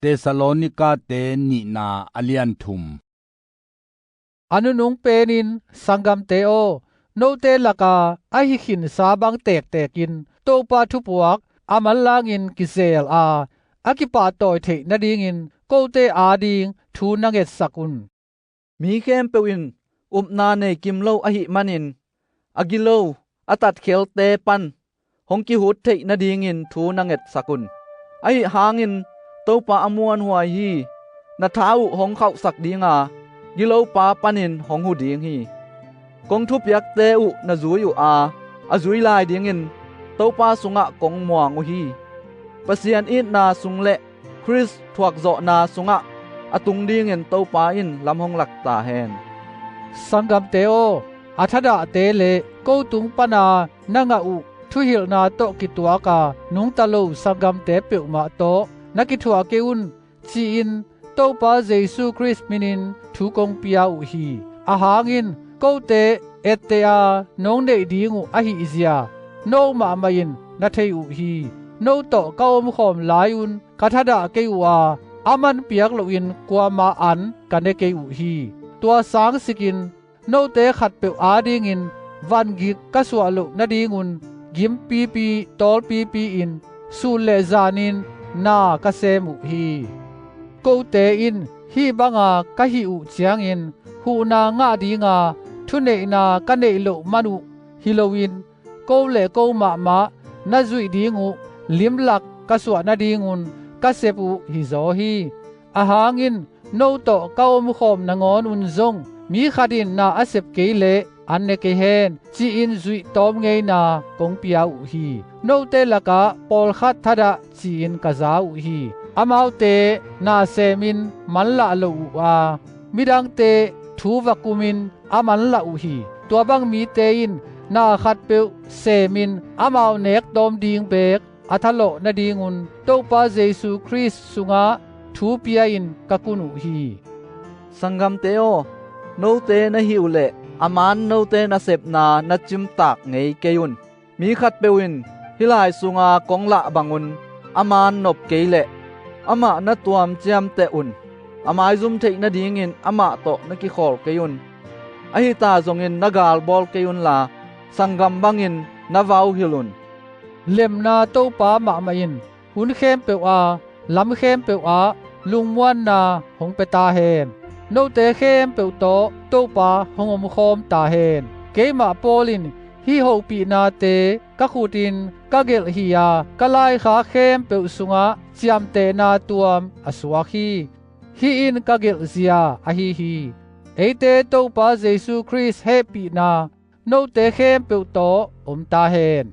เตสาโลนิกาเตนินาอเลียนทุมอนุนุงเปนินสังกัมเตโอโนเตลกาอหิขินสาบังเตกเตกินโตปาทุปวกอามันลางินกิเซลอากิปาตอยเทนดิงินโกเตอาดิงทูนังเอสกุนมีเข้มเปวินอุปนาในกิมโลอหิมันินอากิโลอตัดเขลเตปันหงกิหุดเทนดิงินทูนังเอสกุนอหิหางินโตปาอมวนหัวฮีนาท้าวหงเข้าสักดีงากิโลปาปันินหงหูดีงฮีกงทุบยักเตอุนาจุยอาจุยลายดีงินโตปาสุงะกงมวงอุฮีปะเสียนอินนาสุงเละคริสถวกโจนาสุงะอตุงดีงินโตปาอินลำหงหลักตาแหนสังกัมเตโออัทดาเตเลโกตุงปนานังอุทุหิลนาโตกิตัวกานุงตะโลสังกัมเตเปียวมาโตนักิทัวเกอุนจีอินโตปาเยซูคริสต์มินินทุกงเปียอุฮีอาหางินโกเตเอเตอานงเดดีงูอหิอิเซียโนมามายินนาเทอุฮีโนโตเกาอมขอมลายุนกัทดาเกวาอามันเปียกลวินกว่ามาอันกันเดเกอุฮีตัวสางสิกินโนเตขัดเปียวอาดิงินวันกิกกะสวลุนาดีงุนกิมปีตอลปีอินสูเลซานินนากะเซมุฮีโกเตอินฮีบังากะฮิอุเจียงอินหูนางะดีงาทุเนนากันเนโลมานุฮิโลวินโกเลโกมานาจุยดีงูลิมลักกะสวนาดีงุนกะเซปุฮิโซฮีอาหางินโนโตเกามุขอมนางอนอุนซงมีขดินนาอเซบเกเลอันเนเกเฮนจีอินจุยตอมเงนากงเปียอุฮีโนเตลกาปอลขัดทดาจีอินกะซาอุฮีอามาวเตนาเซมินมันละโลอามิดังเตทูวักุมินอามันละอุฮีตัวบังมีเตอินนาขัดเปียวเซมินอามาวเนกดอมดิงเบกอัทโลนาดิงุนโตปาเยซูคริสต์สุงาทูเปียอินกะกุนุฮีสังกัมเตโอโนเตนะฮิวเลอามันโนเตนะเซบนานะจิมตากไงเกยุนมีขัดเปวินฮิลายสุงากงละบังุนอามันนบเกเลอามานะตวมเจียมเตอุนอามาซุมเทนะดิงินอามาโตนะกิขอลเกยุนอหิตาจงินนะกาลบอลเกยุนลาสังกัมบังอินนะวาวฮิลุนเลมนาโตปามามาอินหุนเข้มเปียวลำเข้มเปียวลุงมวนนาหงเปตาเฮนโนเตเข้มเปียวโตปาหงอมคอมตาเฮนเกมาโปลินฮิโฮปีนาเตกะคูตินกะเกลฮิยากะไลขาเข้มเปียวสุงะเจียมเตนาตัวมอสวาฮีฮิอินกะเกลเซียอะฮีเอเตโตปาเยซูคริสต์เฮปีนาโนเตเข้มเปียวโตอมตาเฮน